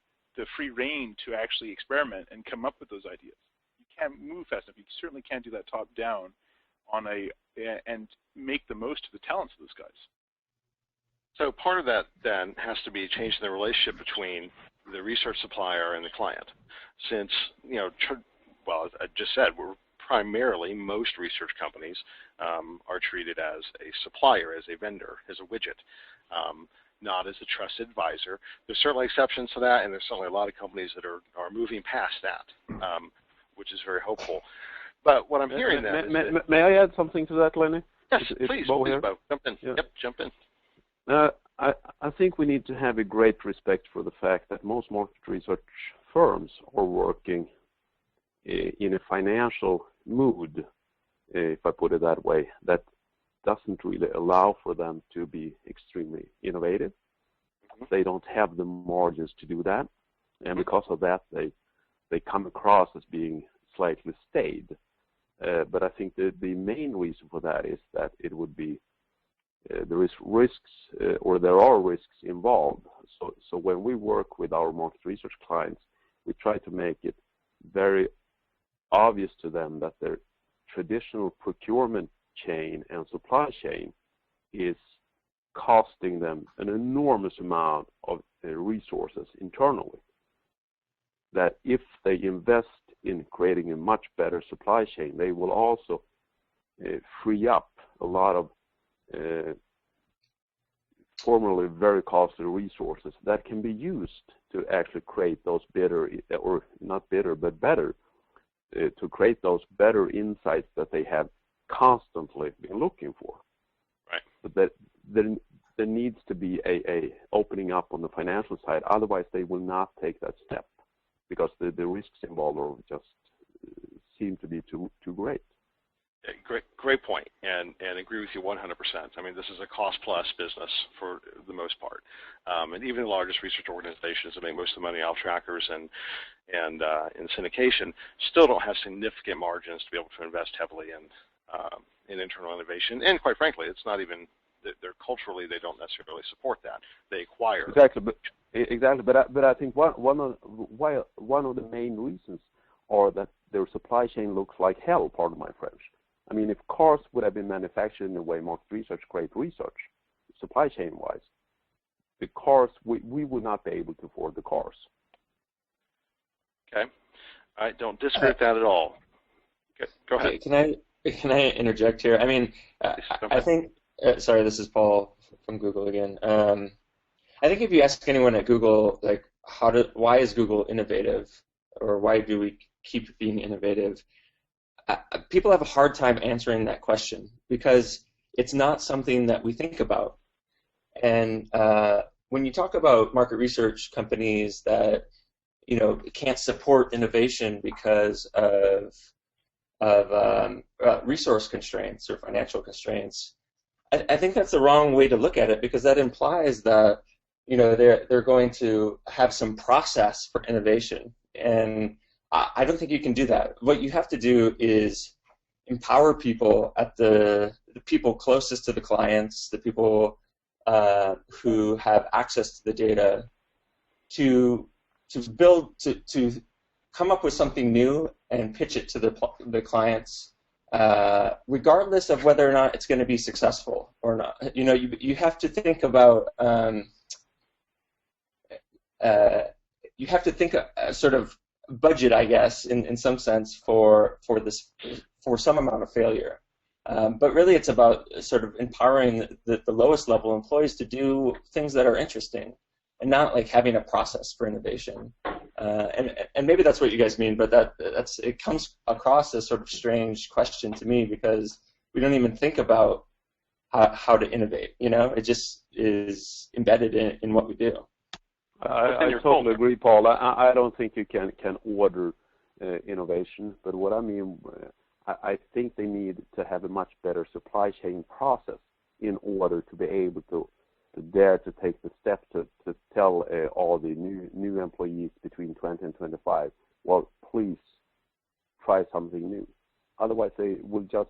free rein to actually experiment and come up with those ideas. You can't move fast enough. You certainly can't do that top down and make the most of the talents of those guys. So part of that then has to be changing the relationship between the research supplier and the client. Since, well, I just said, most research companies are treated as a supplier, as a vendor, as a widget, not as a trusted advisor. There's certainly exceptions to that, and there's certainly a lot of companies that are moving past that, which is very hopeful. But what I'm hearing then is that, may I add something to that, Lenny? Yes, please, Bo. Jump in. Yeah. Yep, jump in. I think we need to have a great respect for the fact that most market research firms are working in a financial mood, if I put it that way, that doesn't really allow for them to be extremely innovative. They don't have the margins to do that, and because of that, they come across as being slightly staid. But I think the main reason for that is that it would be there is risks, or there are risks involved. So when we work with our market research clients, we try to make it very obvious to them that their traditional procurement chain and supply chain is costing them an enormous amount of resources internally. That if they invest in creating a much better supply chain, they will also free up a lot of formerly very costly resources that can be used to actually create those better, or not bitter, but better, to create those better insights that they have constantly been looking for. Right. But that there needs to be a opening up on the financial side. Otherwise, they will not take that step because the risks involved are just seem to be too great. Great point, and agree with you 100%. I mean, this is a cost-plus business for the most part, and even the largest research organizations that make most of the money off trackers and in syndication still don't have significant margins to be able to invest heavily in internal innovation. And quite frankly, it's not even they're culturally they don't necessarily support that. They acquire exactly, but I think one of the main reasons are that their supply chain looks like hell. Pardon my French. I mean, if cars would have been manufactured in the way market research, great research, supply chain-wise, the cars, we would not be able to afford the cars. Okay. I don't disagree with that at all. Okay. Go ahead. Can I interject here? I mean, I think, sorry, this is Paul from Google again. I think if you ask anyone at Google, like, why is Google innovative, or why do we keep being innovative? People have a hard time answering that question because it's not something that we think about. And when you talk about market research companies that can't support innovation because of resource constraints or financial constraints, I think that's the wrong way to look at it, because that implies that they're going to have some process for innovation, and I don't think you can do that. What you have to do is empower people at the people closest to the clients, the people who have access to the data, to come up with something new and pitch it to the clients, regardless of whether or not it's going to be successful or not. You have to think about you have to think sort of budget, I guess, in some sense for some amount of failure. But really, it's about sort of empowering the lowest level employees to do things that are interesting, and not like having a process for innovation. And maybe that's what you guys mean, but it comes across as sort of strange question to me, because we don't even think about how to innovate. It just is embedded in what we do. I totally agree, Paul. I don't think you can order innovation, but what I mean, I think they need to have a much better supply chain process in order to be able to dare to take the step to tell all the new employees between 20 and 25, well, please try something new. Otherwise, they will just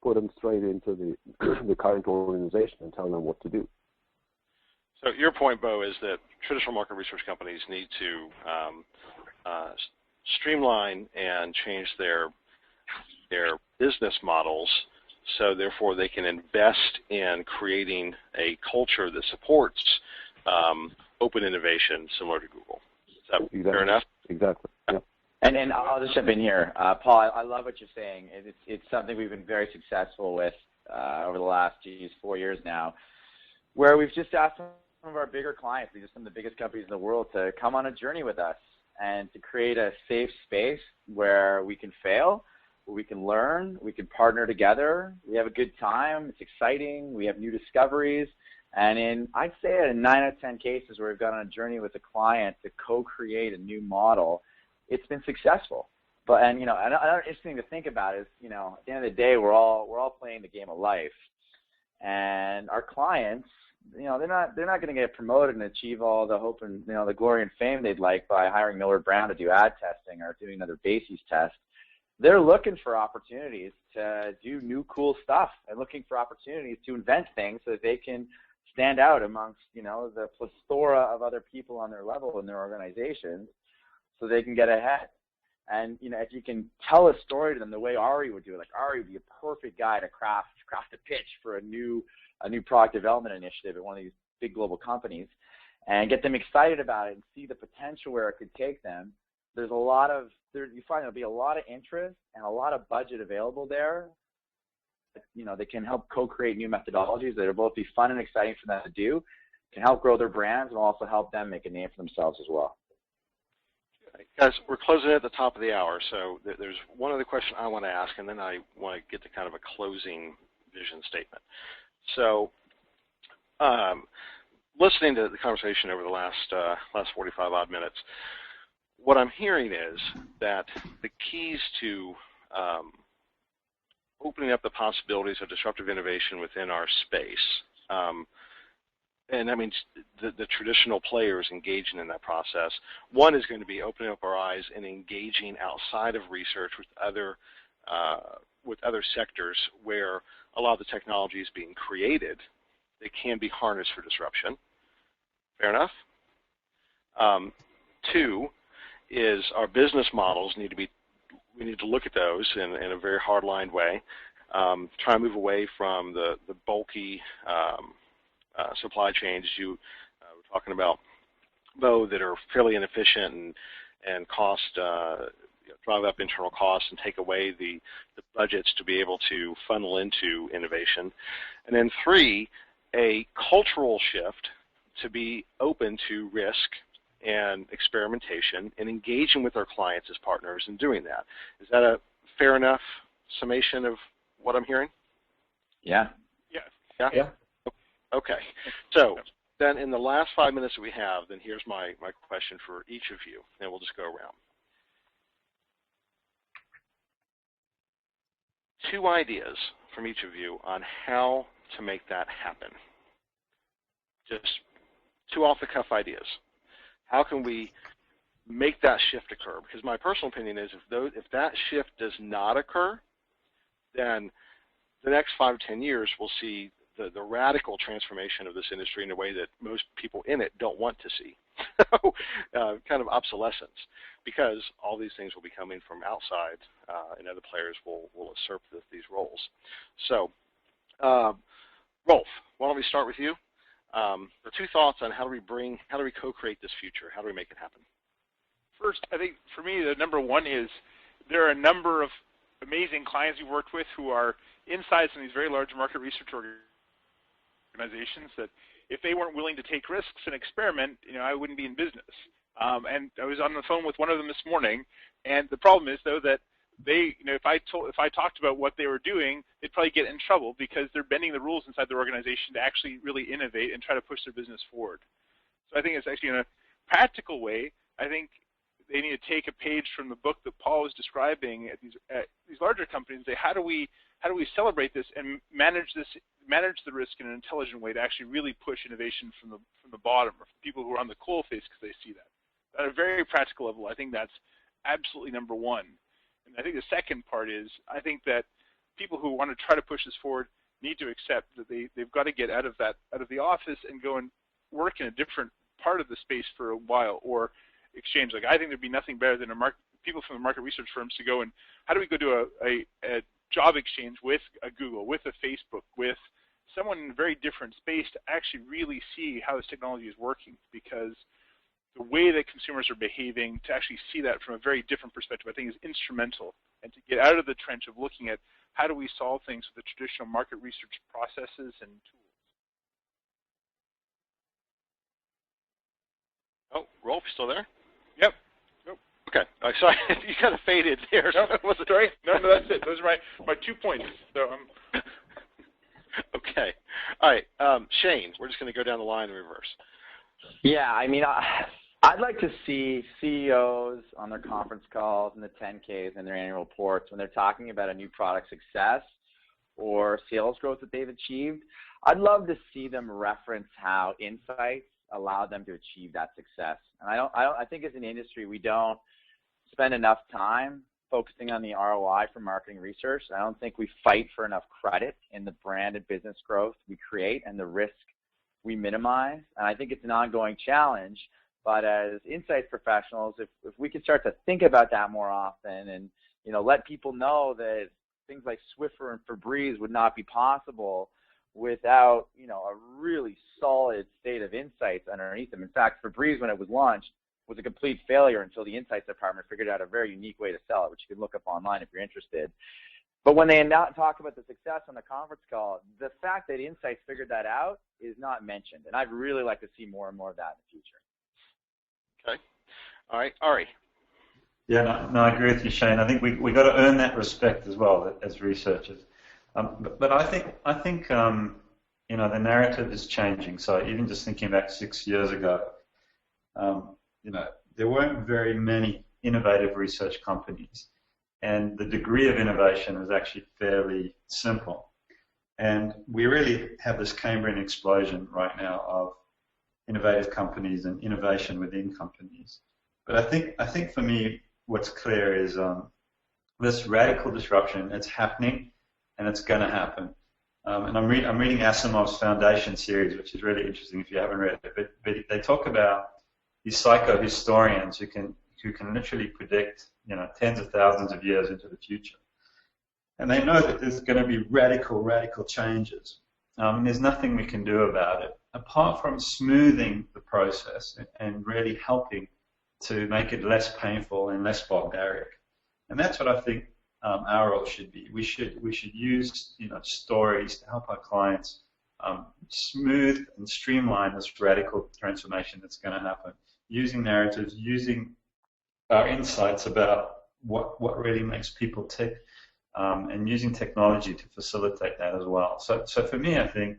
put them straight into the current organization and tell them what to do. So your point, Bo, is that traditional market research companies need to streamline and change their business models, so therefore they can invest in creating a culture that supports open innovation similar to Google. Is that fair enough? Exactly. Yeah. And I'll just jump in here. Paul, I love what you're saying. It's something we've been very successful with over the last 4 years now, where we've just asked some of our bigger clients, these are some of the biggest companies in the world, to come on a journey with us and to create a safe space where we can fail, where we can learn, we can partner together, we have a good time, it's exciting, we have new discoveries, and I'd say in 9 out of 10 cases where we've gone on a journey with a client to co-create a new model, it's been successful. But another interesting to think about is, at the end of the day, we're all playing the game of life, and our clients, they're not going to get promoted and achieve all the hope and the glory and fame they'd like by hiring Millward Brown to do ad testing or doing another Bases test. They're looking for opportunities to do new cool stuff and looking for opportunities to invent things so that they can stand out amongst the plethora of other people on their level in their organizations, so they can get ahead. And if you can tell a story to them the way Ari would do it, like Ari would be a perfect guy to craft a pitch for a new product development initiative at one of these big global companies, and get them excited about it and see the potential where it could take them. You find there'll be a lot of interest and a lot of budget available there. They can help co-create new methodologies that will both be fun and exciting for them to do, can help grow their brands, and also help them make a name for themselves as well. Guys, we're closing at the top of the hour, so there's one other question I want to ask, and then I want to get to kind of a closing vision statement. So, listening to the conversation over the last 45 odd minutes, what I'm hearing is that the keys to opening up the possibilities of disruptive innovation within our space, and that means the traditional players engaging in that process. One is going to be opening up our eyes and engaging outside of research with other sectors where a lot of the technology is being created that can be harnessed for disruption. Fair enough? Two is our business models we need to look at those in a very hard-lined way, try and move away from the bulky supply chains you were talking about, Bo, that are fairly inefficient and cost drive up internal costs and take away the budgets to be able to funnel into innovation. And then three, a cultural shift to be open to risk and experimentation and engaging with our clients as partners in doing that. Is that a fair enough summation of what I'm hearing? Yeah. Yeah? Okay. So then in the last 5 minutes that we have, then here's my question for each of you, and we'll just go around. 2 ideas from each of you on how to make that happen. Just 2 off-the-cuff ideas. How can we make that shift occur? Because my personal opinion is if that shift does not occur, then the next 5 to 10 years we'll see the radical transformation of this industry in a way that most people in it don't want to see. Kind of obsolescence, because all these things will be coming from outside and other players will usurp these roles. So, Rolfe, why don't we start with you? For 2 thoughts on how do we co-create this future? How do we make it happen? First, I think for me, the number one is there are a number of amazing clients we've worked with who are insights in these very large market research organizations that if they weren't willing to take risks and experiment, I wouldn't be in business. And I was on the phone with one of them this morning, and the problem is though that they, if I talked about what they were doing, they'd probably get in trouble because they're bending the rules inside their organization to actually really innovate and try to push their business forward. So I think it's actually in a practical way. I think they need to take a page from the book that Paul was describing at these larger companies and say, how do we celebrate this and manage the risk in an intelligent way to actually really push innovation from the bottom, or from people who are on the coal face because they see that. At a very practical level, I think that's absolutely number one. And I think the second part is, I think that people who want to try to push this forward need to accept that they've got to get out of the office and go and work in a different part of the space for a while, or exchange. Like, I think there'd be nothing better than people from the market research firms to go and how do we go do a job exchange with a Google, with a Facebook, with someone in a very different space to actually really see how this technology is working, because the way that consumers are behaving, to actually see that from a very different perspective, I think is instrumental. And to get out of the trench of looking at how do we solve things with the traditional market research processes and tools. Oh, Rolfe, still there? Yep. Okay. Sorry, you kind of faded there. No, sorry. No, that's it. Those are my 2 points. So, Okay. All right. Shane, we're just going to go down the line in reverse. Yeah, I mean, I'd like to see CEOs on their conference calls and the 10Ks and their annual reports when they're talking about a new product success or sales growth that they've achieved. I'd love to see them reference how insights allow them to achieve that success. And I think as an industry, we don't spend enough time focusing on the ROI for marketing research. I don't think we fight for enough credit in the brand and business growth we create and the risk we minimize. And I think it's an ongoing challenge. But as insights professionals, if we could start to think about that more often and let people know that things like Swiffer and Febreze would not be possible without a really solid state of insights underneath them. In fact, Febreze, when it was launched, was a complete failure until the insights department figured out a very unique way to sell it, which you can look up online if you're interested. But when they talk about the success on the conference call, the fact that insights figured that out is not mentioned, and I'd really like to see more and more of that in the future. Okay. All right. Ari. Yeah, no, I agree with you, Shane. I think we got to earn that respect as well as researchers. But I think the narrative is changing. So even just thinking back 6 years ago, there weren't very many innovative research companies, and the degree of innovation was actually fairly simple. And we really have this Cambrian explosion right now of innovative companies and innovation within companies. But I think for me, what's clear is this radical disruption. It's happening, and it's going to happen. And I'm reading Asimov's Foundation series, which is really interesting if you haven't read it. But they talk about these psycho-historians who can literally predict tens of thousands of years into the future. And they know that there's going to be radical changes. And there's nothing we can do about it, apart from smoothing the process and really helping to make it less painful and less barbaric. And that's what I think our role should be. We should use stories to help our clients smooth and streamline this radical transformation that's going to happen, using narratives, using our insights about what really makes people tick, and using technology to facilitate that as well. So for me, I think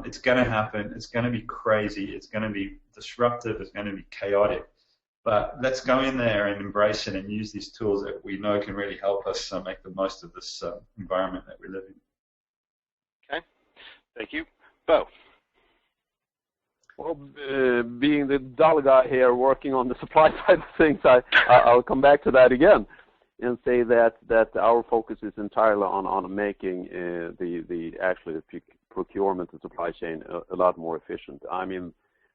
it's going to happen. It's going to be crazy. It's going to be disruptive. It's going to be chaotic. But let's go in there and embrace it and use these tools that we know can really help us make the most of this environment that we live in. Okay. Thank you. Bo. Well, being the dull guy here working on the supply side of things, I'll come back to that again and say that our focus is entirely on making the procurement and supply chain a lot more efficient. I mean,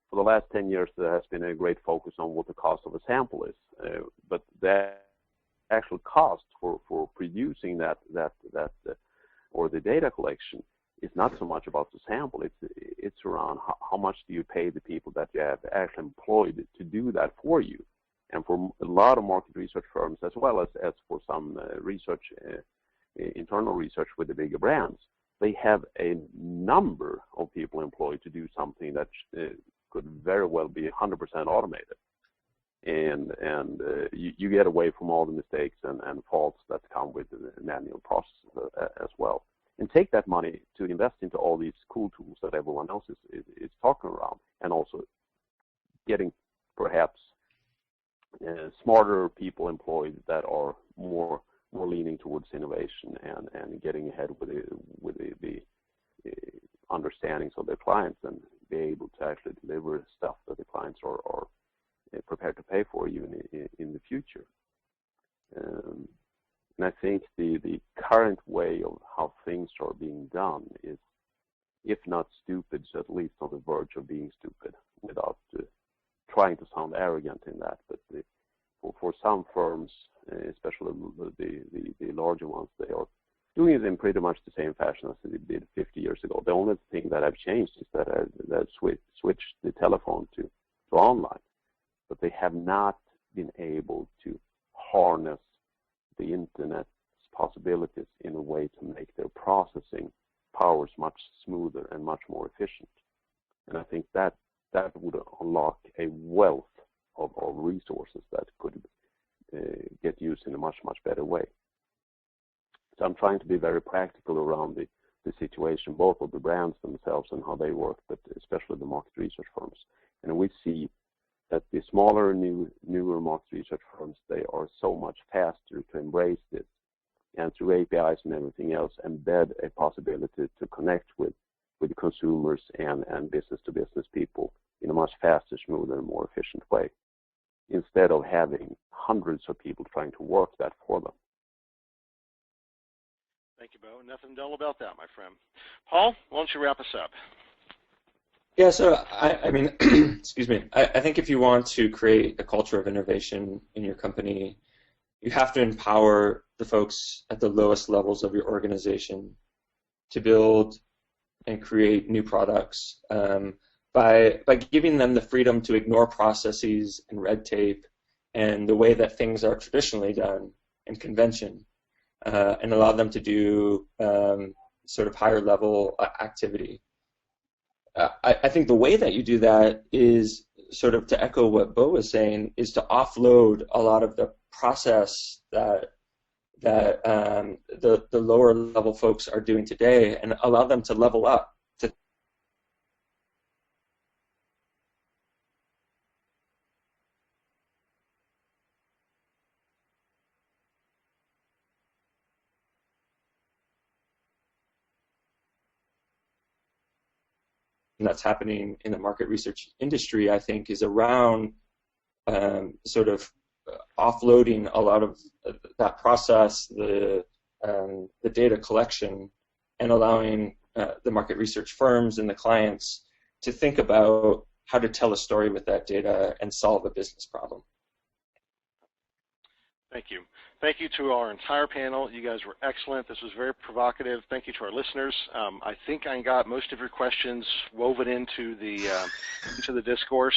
for the last 10 years, there has been a great focus on what the cost of a sample is, but the actual cost for producing that or the data collection is not so much about the sample. It's around how much do you pay the people that you have actually employed to do that for you. And for a lot of market research firms, as well as for some internal research with the bigger brands, they have a number of people employed to do something that could very well be 100% automated. And you get away from all the mistakes and faults that come with the manual process as well. And take that money to invest into all these cool tools that everyone else is talking around, and also getting perhaps smarter people employed that are more leaning towards innovation and getting ahead with the understandings of their clients and be able to actually deliver stuff that the clients are prepared to pay for even in the future. And I think the current way of how things are being done is, if not stupid, so at least on the verge of being stupid, without trying to sound arrogant in that. But for some firms, especially the larger ones, they are doing it in pretty much the same fashion as they did 50 years ago. The only thing that have changed is that I've switched the telephone to online, but they have not been able to harness the internet's possibilities in a way to make their processing powers much smoother and much more efficient. And I think that would unlock a wealth of resources that could get used in a much, much better way. So I'm trying to be very practical around the situation, both of the brands themselves and how they work, but especially the market research firms. And we see that the smaller, newer market research firms, they are so much faster to embrace this, and through APIs and everything else, embed a possibility to connect with consumers and business-to-business people in a much faster, smoother, and more efficient way, instead of having hundreds of people trying to work that for them. Thank you, Bo. Nothing dull about that, my friend. Paul, why don't you wrap us up? Yeah, so I mean, excuse me, I think if you want to create a culture of innovation in your company, you have to empower the folks at the lowest levels of your organization to build and create new products by giving them the freedom to ignore processes and red tape and the way that things are traditionally done and convention, and allow them to do sort of higher level activity. I think the way that you do that is sort of to echo what Bo was saying, is to offload a lot of the process that the lower level folks are doing today and allow them to level up. And that's happening in the market research industry, I think, is around sort of offloading a lot of that process, the data collection, and allowing the market research firms and the clients to think about how to tell a story with that data and solve a business problem. Thank you. Thank you to our entire panel. You guys were excellent. This was very provocative. Thank you to our listeners. I think I got most of your questions woven into the discourse.